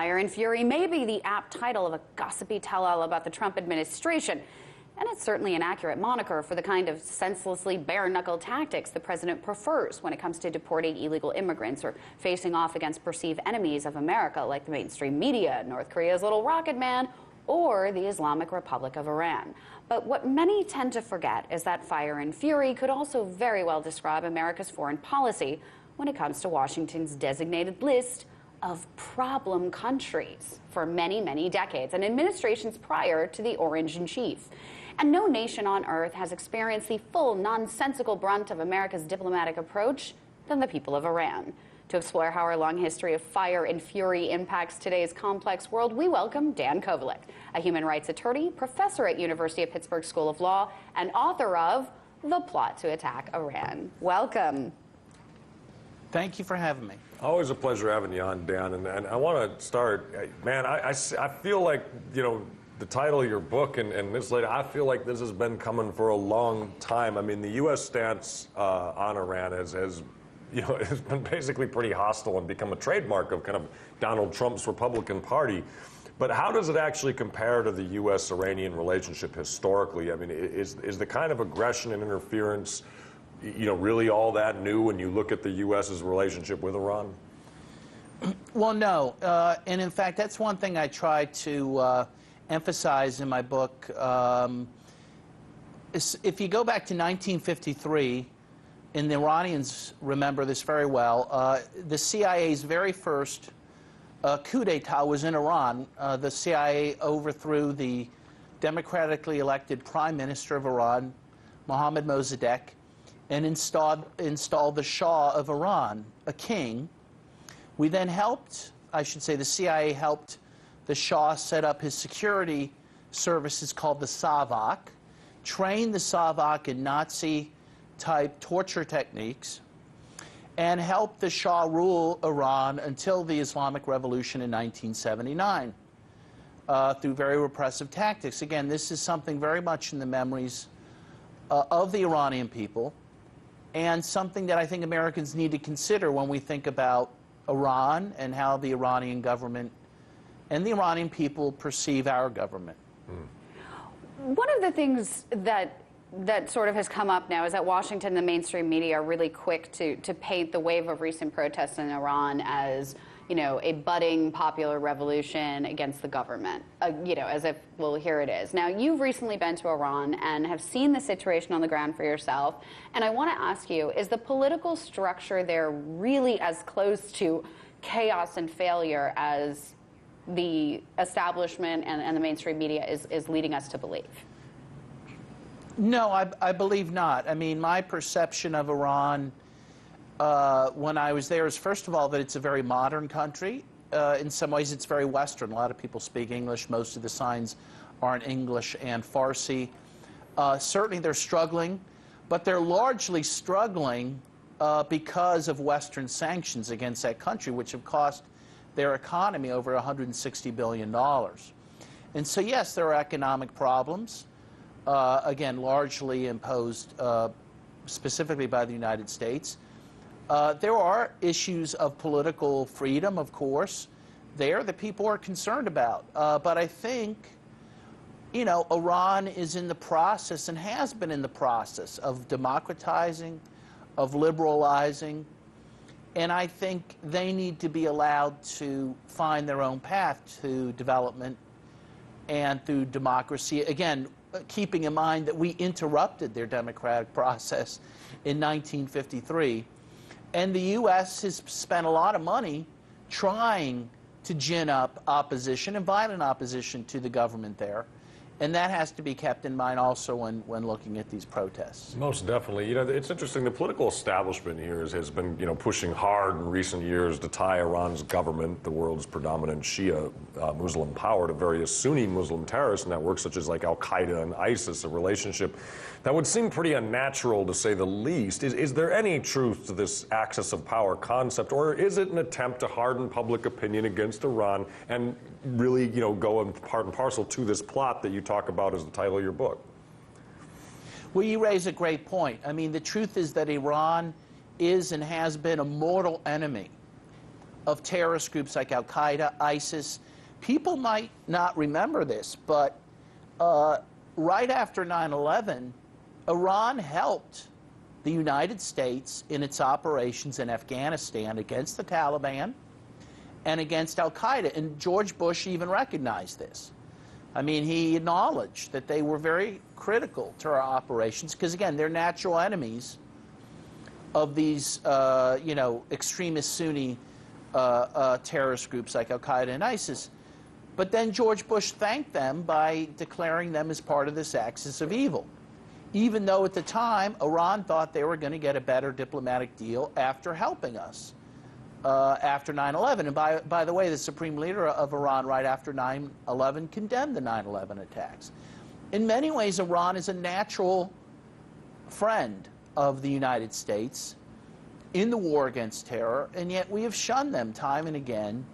Fire and Fury may be the apt title of a gossipy tell-all about the Trump administration. And it's certainly an accurate moniker for the kind of senselessly bare-knuckle tactics the president prefers when it comes to deporting illegal immigrants or facing off against perceived enemies of America like the mainstream media, North Korea's little rocket man, or the Islamic Republic of Iran. But what many tend to forget is that Fire and Fury could also very well describe America's foreign policy when it comes to Washington's designated list of problem countries for many, many decades and administrations prior to the Orange in Chief. And no nation on earth has experienced the full nonsensical brunt of America's diplomatic approach than the people of Iran. To explore how our long history of fire and fury impacts today's complex world, we welcome Dan Kovalik, a human rights attorney, professor at University of Pittsburgh School of Law, and author of The Plot to Attack Iran. Welcome. Thank you for having me. Always a pleasure having you on, Dan. And I want to start, man, I feel like, you know, the title of your book and this later, I feel like this has been coming for a long time. I mean, the U.S. stance on Iran has you know, has been basically pretty hostile and become a trademark of kind of Donald Trump's Republican Party. But how does it actually compare to the US-Iranian relationship historically? I mean, is the kind of aggression and interference, you know, really all that new when you look at the U.S.'s relationship with Iran? Well, no. And in fact, that's one thing I try to emphasize in my book. If you go back to 1953, and the Iranians remember this very well, the CIA's very first coup d'etat was in Iran. The CIA overthrew the democratically elected prime minister of Iran, Mohammad Mossadegh, and installed the Shah of Iran, a king. We then helped, I should say the CIA helped the Shah set up his security services called the Savak, trained the Savak in Nazi-type torture techniques, and helped the Shah rule Iran until the Islamic Revolution in 1979 through very repressive tactics. Again, this is something very much in the memories of the Iranian people, and something that I think Americans need to consider when we think about Iran and how the Iranian government and the Iranian people perceive our government. One of the things that sort of has come up now is that Washington and the mainstream media are really quick to paint the wave of recent protests in Iran as, you know, a budding popular revolution against the government, you know, as if, well, here it is. Now, you've recently been to Iran and have seen the situation on the ground for yourself, and I want to ask you, is the political structure there really as close to chaos and failure as the establishment and the mainstream media is leading us to believe? No, I believe not. I mean, my perception of Iran when I was there is, first of all, that it's a very modern country. In some ways, it's very Western. A lot of people speak English. Most of the signs are in English and Farsi. Certainly, they're struggling, but they're largely struggling because of Western sanctions against that country, which have cost their economy over $160 billion. And so, yes, there are economic problems. Again, largely imposed specifically by the United States. There are issues of political freedom, of course, there that people are concerned about. But I think, you know, Iran is in the process and has been in the process of democratizing, of liberalizing, and I think they need to be allowed to find their own path to development and through democracy. Again, keeping in mind that we interrupted their democratic process in 1953. And the U.S. has spent a lot of money trying to gin up opposition and violent opposition to the government there. And that has to be kept in mind also when looking at these protests. Most definitely. You know, it's interesting. The political establishment here has been, you know, pushing hard in recent years to tie Iran's government, the world's predominant Shia Muslim power, to various Sunni Muslim terrorist networks such as like Al-Qaeda and ISIS, a relationship that would seem pretty unnatural to say the least. Is there any truth to this axis of power concept, or is it an attempt to harden public opinion against Iran and really, you know, go in part and parcel to this plot that you talk about as the title of your book? Well, you raise a great point. I mean, the truth is that Iran is and has been a mortal enemy of terrorist groups like Al-Qaeda, ISIS. People might not remember this, but right after 9/11, Iran helped the United States in its operations in Afghanistan against the Taliban and against Al-Qaeda. And George Bush even recognized this. I mean, he acknowledged that they were very critical to our operations because, again, they're natural enemies of these, extremist Sunni terrorist groups like Al-Qaeda and ISIS. But then George Bush thanked them by declaring them as part of this axis of evil, even though at the time Iran thought they were going to get a better diplomatic deal after helping us after 9/11. And by the way, the supreme leader of Iran right after 9/11 condemned the 9/11 attacks. In many ways, Iran is a natural friend of the United States in the war against terror, and yet we have shunned them time and again,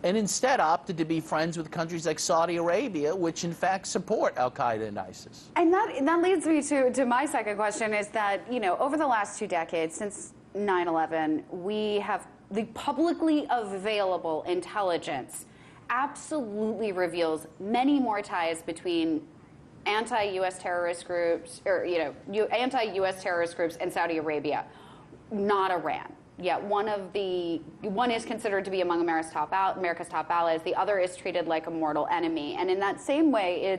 and instead opted to be friends with countries like Saudi Arabia, which in fact support Al-Qaeda and ISIS. And that leads me to my second question, is that, over the last 2 decades, since 9/11, we have the publicly available intelligence absolutely reveals many more ties between anti-U.S. terrorist groups, or anti-U.S. terrorist groups and Saudi Arabia, not Iran. Yet one is considered to be among America's top allies. The other is treated like a mortal enemy. And in that same way,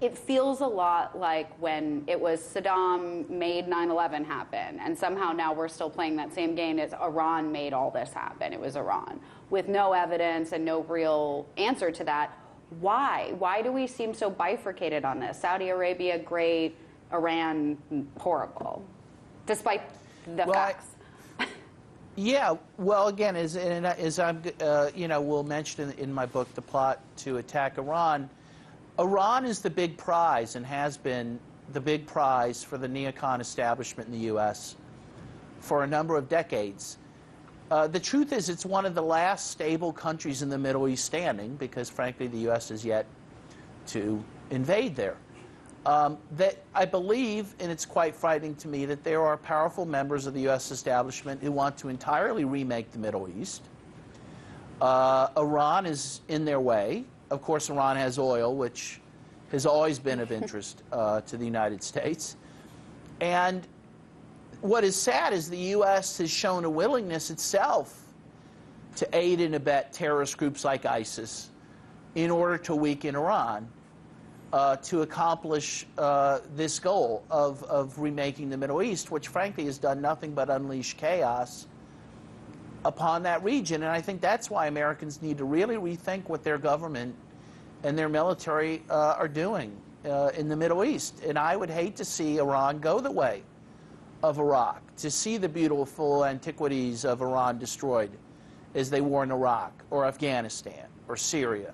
it feels a lot like when it was Saddam made 9/11 happen, and somehow now we're still playing that same game as Iran made all this happen. It was Iran, with no evidence and no real answer to that. Why? Why do we seem so bifurcated on this? Saudi Arabia, great. Iran, horrible, despite the facts. Yeah, well, again, as I'm, we'll mention in my book, The Plot to Attack Iran, Iran is the big prize and has been the big prize for the neocon establishment in the U.S. for a number of decades. The truth is it's one of the last stable countries in the Middle East standing because, frankly, the U.S. has yet to invade there. That I believe, and it's quite frightening to me, that there are powerful members of the U.S. establishment who want to entirely remake the Middle East. Iran is in their way. Of course, Iran has oil, which has always been of interest to the United States. And what is sad is the U.S. has shown a willingness itself to aid and abet terrorist groups like ISIS in order to weaken Iran. To accomplish this goal of remaking the Middle East, which frankly has done nothing but unleash chaos upon that region. And I think that's why Americans need to really rethink what their government and their military are doing in the Middle East. And I would hate to see Iran go the way of Iraq, to see the beautiful antiquities of Iran destroyed as they were in Iraq or Afghanistan or Syria.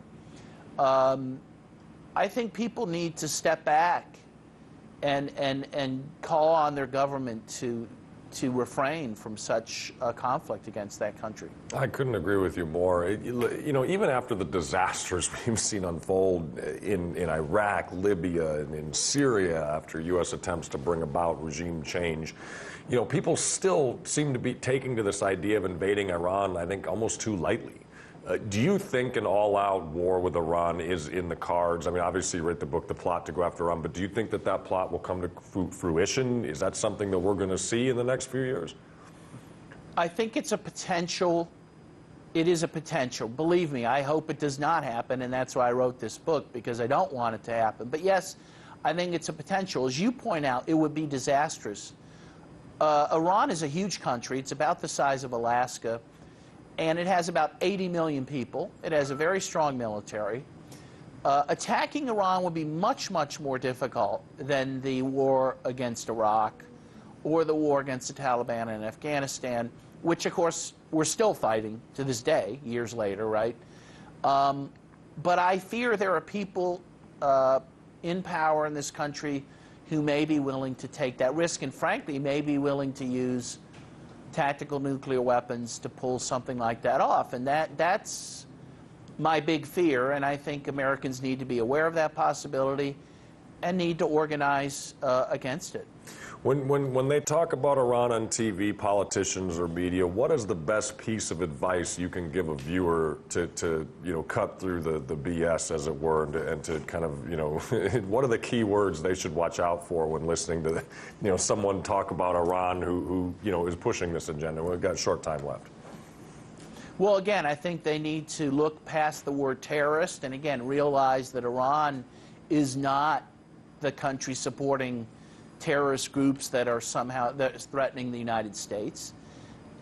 I think people need to step back and call on their government to refrain from such a conflict against that country. I couldn't agree with you more. Even after the disasters we've seen unfold in Iraq, Libya, and in Syria, after U.S. attempts to bring about regime change, people still seem to be taking to this idea of invading Iran, I think, almost too lightly. Do you think an all-out war with Iran is in the cards? I mean, obviously you wrote the book, The Plot to Go After Iran, but do you think that plot will come to fruition? Is that something that we're going to see in the next few years? I think it's a potential. It is a potential. Believe me, I hope it does not happen, and that's why I wrote this book, because I don't want it to happen. But yes, I think it's a potential. As you point out, it would be disastrous. Iran is a huge country. It's about the size of Alaska. And it has about 80 million people. It has a very strong military. Attacking Iran would be much, much more difficult than the war against Iraq or the war against the Taliban in Afghanistan, which, of course, we're still fighting to this day, years later, right? But I fear there are people in power in this country who may be willing to take that risk and, frankly, may be willing to use tactical nuclear weapons to pull something like that off. And that's my big fear, and I think Americans need to be aware of that possibility need to organize against it. When they talk about Iran on TV, politicians or media, what is the best piece of advice you can give a viewer to cut through the BS, as it were, and to kind of, what are the key words they should watch out for when listening to, someone talk about Iran who is pushing this agenda? We've got a short time left. Well, again, I think they need to look past the word terrorist and, again, realize that Iran is not the country supporting terrorist groups that are somehow threatening the United States.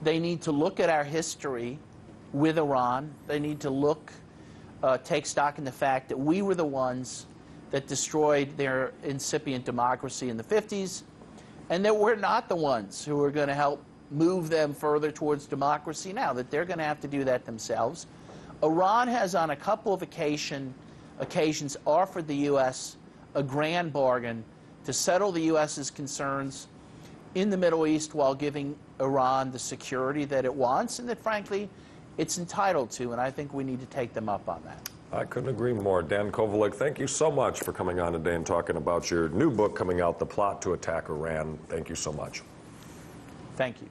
They need to look at our history with Iran. They need to take stock in the fact that we were the ones that destroyed their incipient democracy in the 50s, and that we're not the ones who are going to help move them further towards democracy now, that they're going to have to do that themselves. Iran has on a couple of occasions offered the U.S. a grand bargain to settle the U.S.'s concerns in the Middle East while giving Iran the security that it wants and that, frankly, it's entitled to, and I think we need to take them up on that. I couldn't agree more. Dan Kovalik, thank you so much for coming on today and talking about your new book coming out, The Plot to Attack Iran. Thank you so much. Thank you.